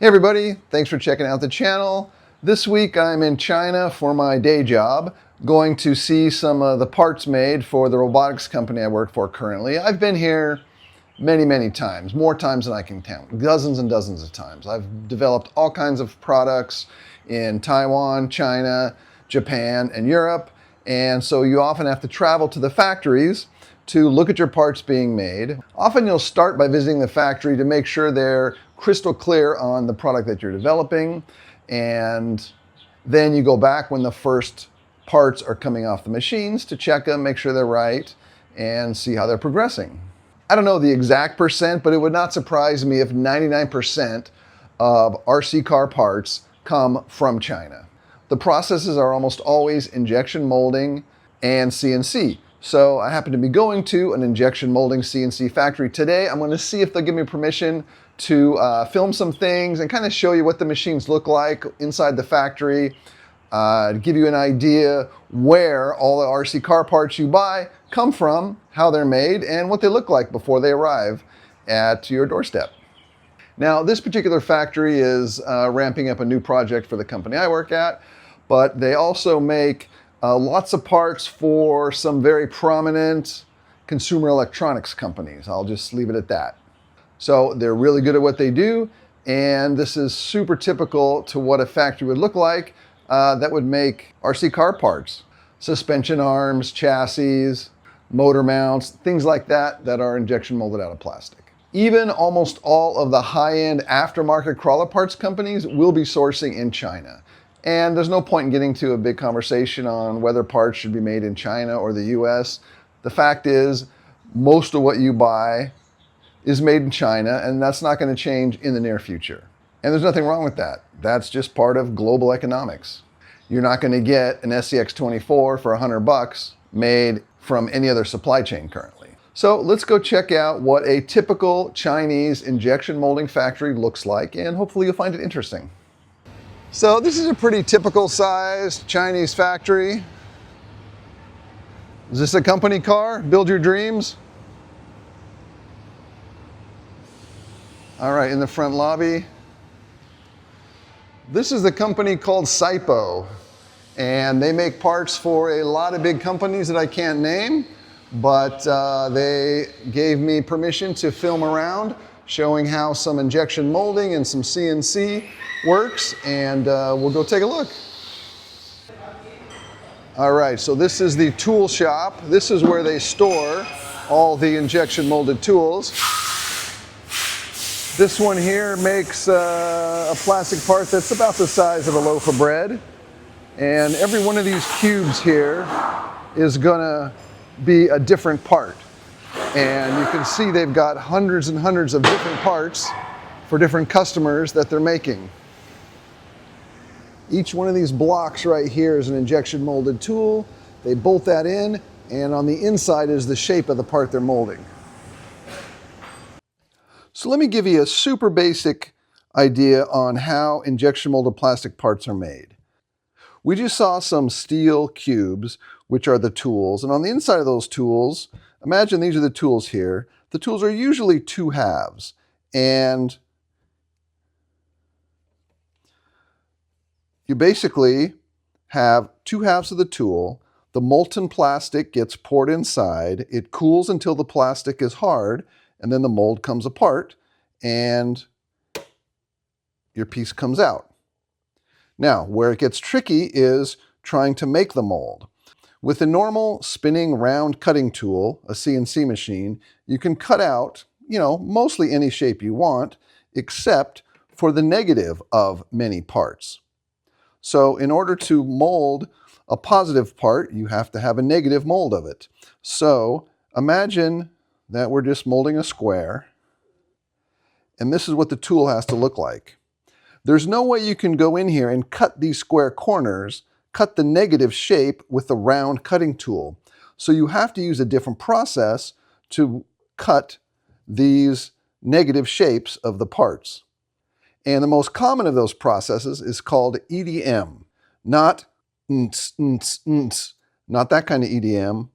Hey everybody, thanks for checking out the channel. This week I'm in China for my day job, going to see some of the parts made for the robotics company I work for currently. I've been here many times, more times than I can count, dozens and dozens of times. I've developed all kinds of products in Taiwan, China, Japan, and Europe, and so you often have to travel to the factories to look at your parts being made. Often you'll start by visiting the factory to make sure they're crystal clear on the product that you're developing, and then you go back when the first parts are coming off the machines to check them, make sure they're right, and see how they're progressing. I don't know the exact percent, but it would not surprise me if 99% of RC car parts come from China. The processes are almost always injection molding and CNC. So I happen to be going to an injection molding CNC factory today. I'm going to see if they'll give me permission to film some things and kind of show you what the machines look like inside the factory, to give you an idea where all the RC car parts you buy come from, how they're made, and what they look like before they arrive at your doorstep. Now, this particular factory is ramping up a new project for the company I work at, but they also make lots of parts for some very prominent consumer electronics companies. I'll just leave it at that. So they're really good at what they do, and this is super typical to what a factory would look like that would make RC car parts. Suspension arms, chassis, motor mounts, things like that that are injection molded out of plastic. Even almost all of the high-end aftermarket crawler parts companies will be sourcing in China. And there's no point in getting to a big conversation on whether parts should be made in China or the US. The fact is, most of what you buy is made in China, and that's not going to change in the near future. And there's nothing wrong with that. That's just part of global economics. You're not going to get an SCX-24 for $100 made from any other supply chain currently. So let's go check out what a typical Chinese injection molding factory looks like, and hopefully you'll find it interesting. So this is a pretty typical sized Chinese factory. Is this a company car? Build your dreams? All right, in the front lobby. This is the company called Saipo, and they make parts for a lot of big companies that I can't name, but they gave me permission to film around, showing how some injection molding and some CNC works, and we'll go take a look. All right, so this is the tool shop. This is where they store all the injection molded tools. This one here makes a plastic part that's about the size of a loaf of bread, and every one of these cubes here is gonna be a different part. And you can see they've got hundreds and hundreds of different parts for different customers that they're making. Each one of these blocks right here is an injection molded tool. They bolt that in, and on the inside is the shape of the part they're molding. So let me give you a super basic idea on how injection molded plastic parts are made. We just saw some steel cubes, which are the tools, and on the inside of those tools, imagine these are the tools here. The tools are usually two halves, and you basically have two halves of the tool. The molten plastic gets poured inside. It cools until the plastic is hard, and then the mold comes apart, and your piece comes out. Now, where it gets tricky is trying to make the mold. With a normal spinning round cutting tool, a CNC machine, you can cut out, mostly any shape you want, except for the negative of many parts. So in order to mold a positive part, you have to have a negative mold of it. So imagine that we're just molding a square, and this is what the tool has to look like. There's no way you can go in here and cut these square corners, cut the negative shape with the round cutting tool. So you have to use a different process to cut these negative shapes of the parts. And the most common of those processes is called EDM, not not that kind of EDM.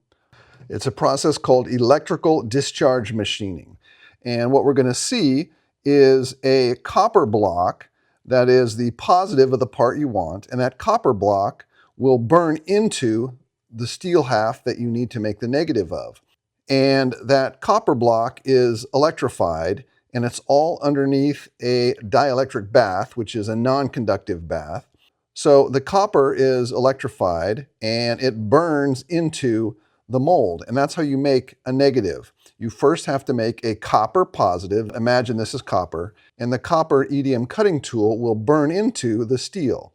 It's a process called electrical discharge machining. And what we're going to see is a copper block that is the positive of the part you want, and that copper block will burn into the steel half that you need to make the negative of. And that copper block is electrified, and it's all underneath a dielectric bath, which is a non-conductive bath. So the copper is electrified and it burns into the mold, and that's how you make a negative. You first have to make a copper positive. Imagine this is copper, and the copper EDM cutting tool will burn into the steel.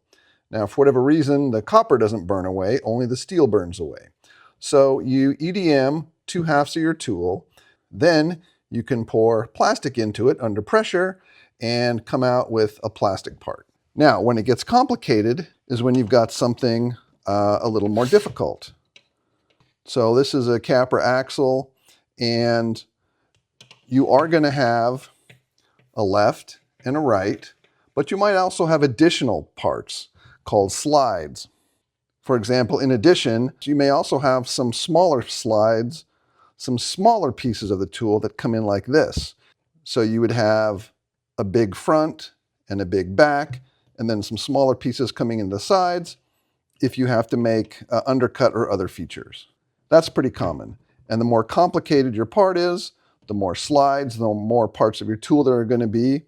Now, for whatever reason, the copper doesn't burn away, only the steel burns away. So you EDM 2/2 of your tool, then you can pour plastic into it under pressure and come out with a plastic part. Now, when it gets complicated is when you've got something a little more difficult. So this is a capper axle, and you are going to have a left and a right, but you might also have additional parts called slides. For example, in addition, you may also have some smaller slides, some smaller pieces of the tool that come in like this. So you would have a big front and a big back, and then some smaller pieces coming in the sides if you have to make undercut or other features. That's pretty common. And the more complicated your part is, the more slides, the more parts of your tool there are going to be.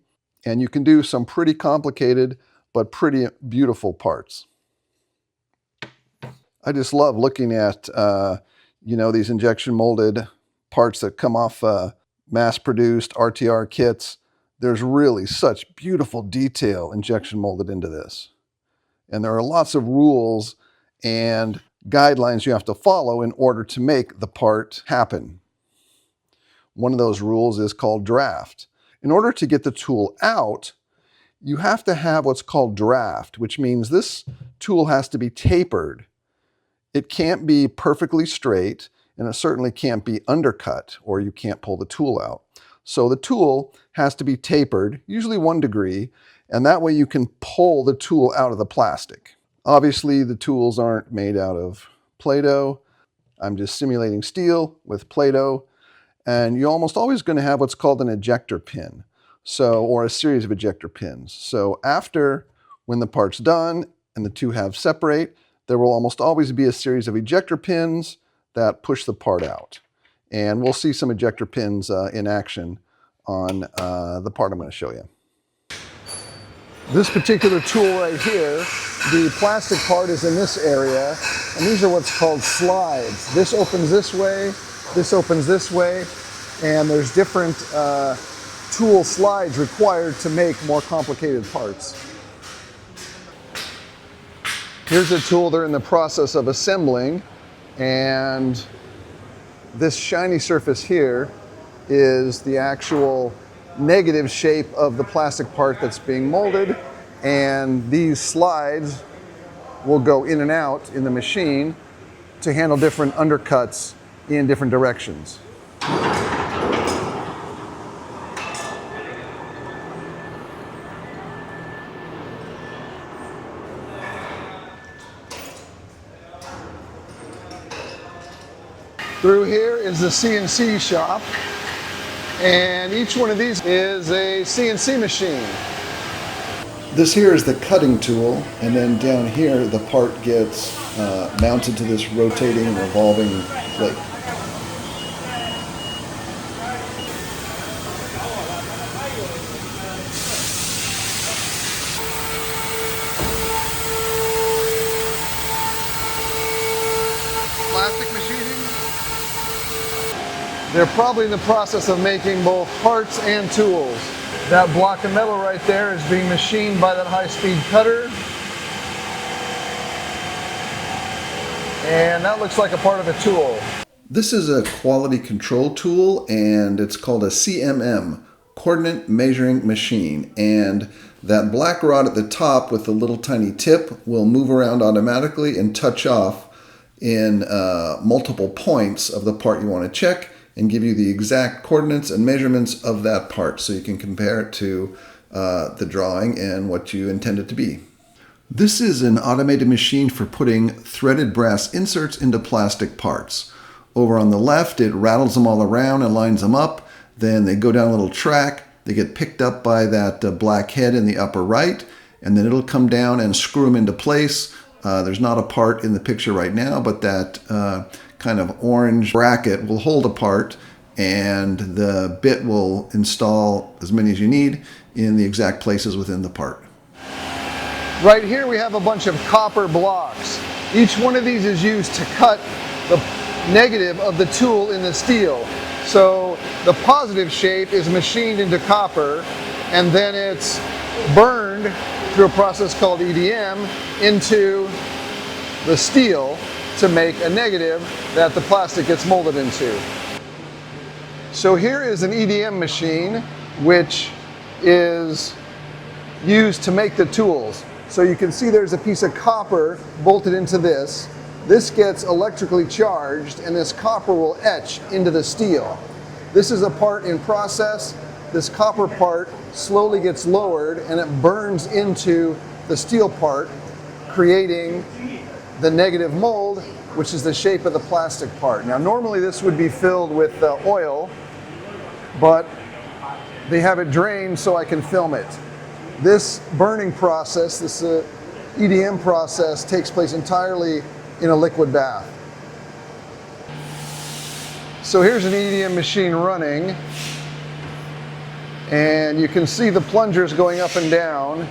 And you can do some pretty complicated but pretty beautiful parts. I just love looking at these injection molded parts that come off mass-produced RTR kits. There's really such beautiful detail injection molded into this. And there are lots of rules and guidelines you have to follow in order to make the part happen. One of those rules is called draft. In order to get the tool out, you have to have what's called draft, which means this tool has to be tapered. It can't be perfectly straight, and it certainly can't be undercut, or you can't pull the tool out. So the tool has to be tapered, usually 1 degree, and that way you can pull the tool out of the plastic. Obviously, the tools aren't made out of Play-Doh. I'm just simulating steel with Play-Doh, and you're almost always going to have what's called an ejector pin, or a series of ejector pins. So after, when the part's done and the two halves separate, there will almost always be a series of ejector pins that push the part out. And we'll see some ejector pins in action on the part I'm going to show you. This particular tool right here, the plastic part is in this area, and these are what's called slides. This opens this way, this opens this way, and there's different tool slides required to make more complicated parts. Here's a tool they're in the process of assembling, and this shiny surface here is the actual negative shape of the plastic part that's being molded, and these slides will go in and out in the machine to handle different undercuts in different directions. Through here is the CNC shop, and each one of these is a CNC machine. This here is the cutting tool, and then down here the part gets mounted to this rotating, revolving plate. Plastic machining. They're probably in the process of making both parts and tools. That block of metal right there is being machined by that high-speed cutter. And that looks like a part of a tool. This is a quality control tool, and it's called a CMM, Coordinate Measuring Machine. And that black rod at the top with the little tiny tip will move around automatically and touch off in multiple points of the part you want to check, and give you the exact coordinates and measurements of that part so you can compare it to the drawing and what you intend it to be. This is an automated machine for putting threaded brass inserts into plastic parts. Over on the left, it rattles them all around and lines them up. Then they go down a little track. They get picked up by that black head in the upper right, and then it'll come down and screw them into place. There's not a part in the picture right now, but that kind of orange bracket will hold a part, and the bit will install as many as you need in the exact places within the part. Right here we have a bunch of copper blocks. Each one of these is used to cut the negative of the tool in the steel. So the positive shape is machined into copper, and then it's burned through a process called EDM into the steel to make a negative that the plastic gets molded into. So here is an EDM machine which is used to make the tools. So you can see there's a piece of copper bolted into this. This gets electrically charged, and this copper will etch into the steel. This is a part in process. This copper part slowly gets lowered and it burns into the steel part, creating the negative mold, which is the shape of the plastic part. Now normally this would be filled with oil, but they have it drained so I can film it. This burning process, this EDM process, takes place entirely in a liquid bath. So here's an EDM machine running, and you can see the plungers going up and down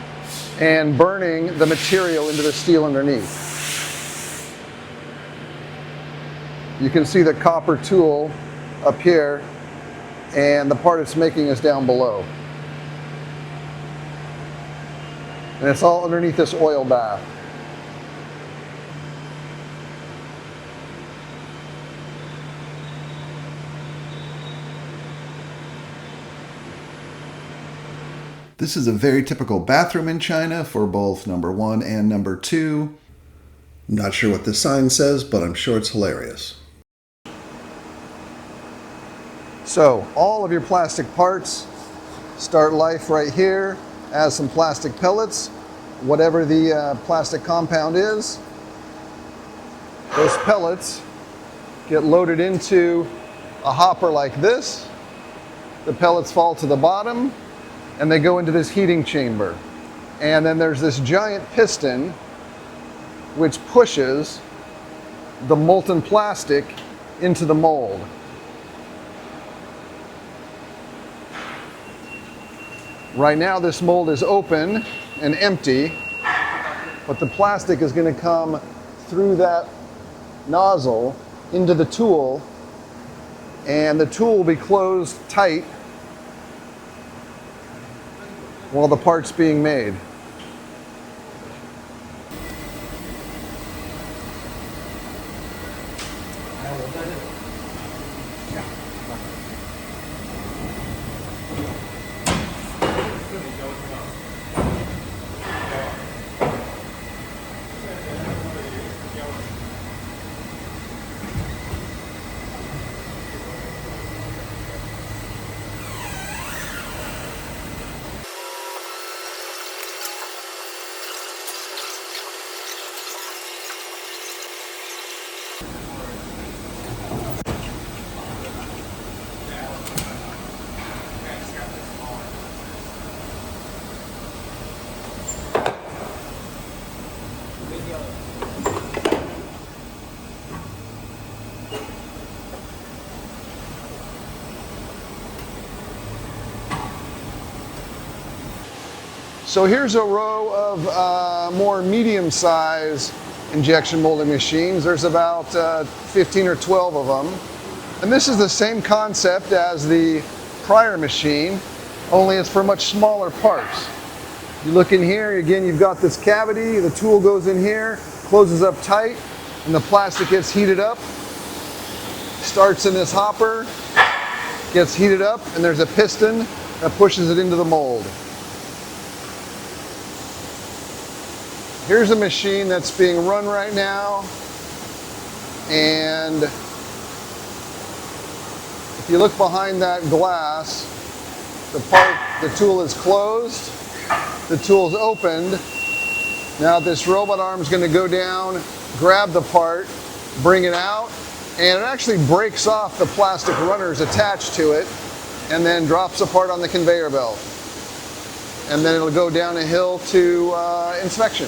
and burning the material into the steel underneath. You can see the copper tool up here, and the part it's making is down below. And it's all underneath this oil bath. This is a very typical bathroom in China for both number 1 and number 2. Not sure what this sign says, but I'm sure it's hilarious. So, all of your plastic parts start life right here as some plastic pellets, whatever the plastic compound is. Those pellets get loaded into a hopper like this. The pellets fall to the bottom, and they go into this heating chamber. And then there's this giant piston which pushes the molten plastic into the mold. Right now this mold is open and empty, but the plastic is going to come through that nozzle into the tool, and the tool will be closed tight while the part's being made. So here's a row of more medium-size injection molding machines. There's about 15 or 12 of them. And this is the same concept as the prior machine, only it's for much smaller parts. You look in here, again, you've got this cavity, the tool goes in here, closes up tight, and the plastic gets heated up, starts in this hopper, gets heated up, and there's a piston that pushes it into the mold. Here's a machine that's being run right now, and if you look behind that glass, the tool is closed, the tool's opened. Now this robot arm is going to go down, grab the part, bring it out, and it actually breaks off the plastic runners attached to it, and then drops the part on the conveyor belt. and then it'll go down a hill to inspection.